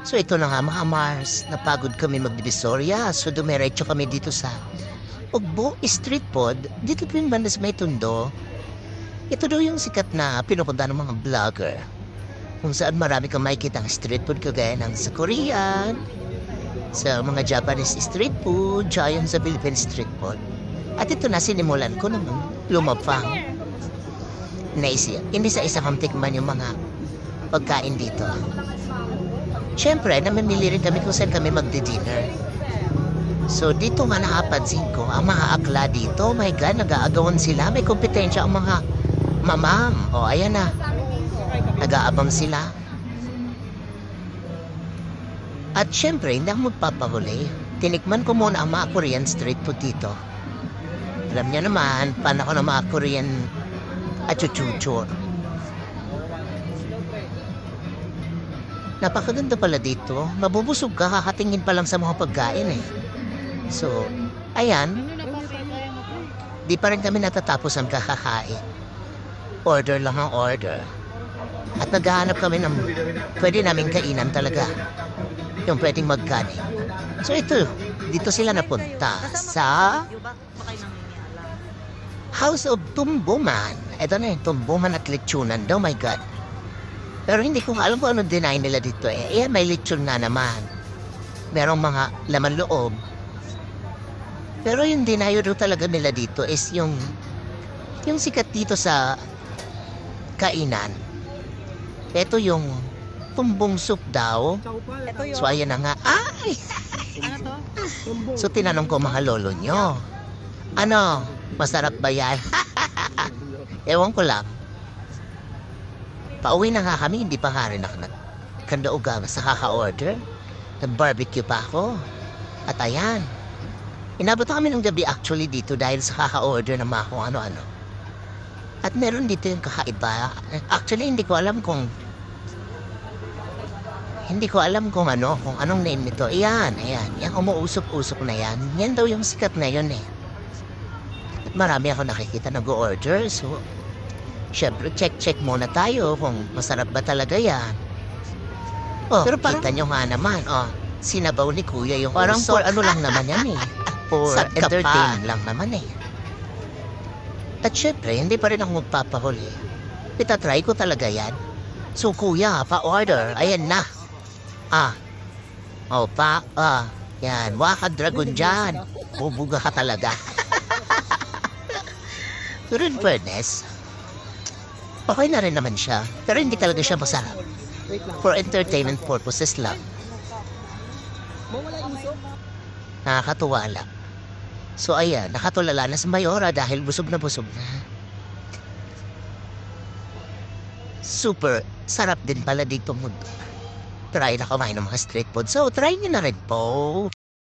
So ito na nga mga Mars, napagod kami magdivisorya. So dumiretso kami dito sa Ugbo Street Food. Dito po yung banda sa may Tondo. Ito daw yung sikat na pinupunta ng mga vlogger. Kung saan marami kang makikita ang street food kagaya ng sa Korean, sa mga Japanese street food, giant sa Philippine street food. At ito na sinimulan ko naman lumapang. Naisip, hindi sa isa kong tikman yung mga pagkain dito. Siyempre, namimili rin kami kung saan kami magdi-dinner. So, dito nga nakapansin ko, ang mga akla dito, oh my God, nag-aagawan sila. May kompetensya ang mga mamam. O, ayan na. Nag-aabang sila. At siyempre, hindi ako magpapahuli. Tinikman ko muna ang mga Korean street food dito. Alam niya naman, paano ko ng mga Korean achuchuchur. Napakaganda pala dito. Mabubusog ka, kakatingin pa lang sa mga pagkain eh. So, ayan. Di pa rin kami natatapos ang kakakain. Order lang ang order. At naghahanap kami ng pwede namin kainan talaga. Yung pwedeng magkanin. So ito, dito sila napunta sa House of Tumbuman. Ito na yung Tumbuman at Lechonan. Oh my God. Pero hindi ko alam kung ano deny nila dito eh. Ayan, may lechon na naman. Merong mga laman loob. Pero yung deny daw talaga nila dito is yung sikat dito sa kainan. Ito yung tumbong soup daw. So ayan na nga. Ay! So tinanong ko mga lolo nyo. Ano? Masarap ba yan? Ewan ko lang. Pauwi na nga kami, hindi pa nga rin ako nagkandauga sa kaka-order. Nag-barbecue pa ako. At ayan. Inabot kami ng gabi actually dito dahil sa kaka-order ng mga kung ano-ano. At meron dito yung kakaiba. Actually, hindi ko alam kung anong name nito. Ayan. Yung umuusok-usok na yan. Yan daw yung sikat na yun eh. At marami ako nakikita nag-order. So, syempre, check muna tayo kung masarap ba talaga yan. Oh, pero kita nyo nga naman, sinabaw ni Kuya yung parang usok. For ano lang naman yan eh. For entertain lang naman eh. At syempre, hindi pa rin ako magpapahuli. Itatry ko talaga yan. So, Kuya, pa-order. Ayan na. Yan. Waka dragon dyan. Bubuga ka talaga. Pero in fairness, okay na rin naman siya. Pero hindi talaga siya masarap. For entertainment purposes lang. Nakakatuwa lang. So ayan, nakatulala na sa Mayora dahil busog na busog na. Super sarap din pala dito mundo. Try na kumain ng mga street food. So try nyo na rin po.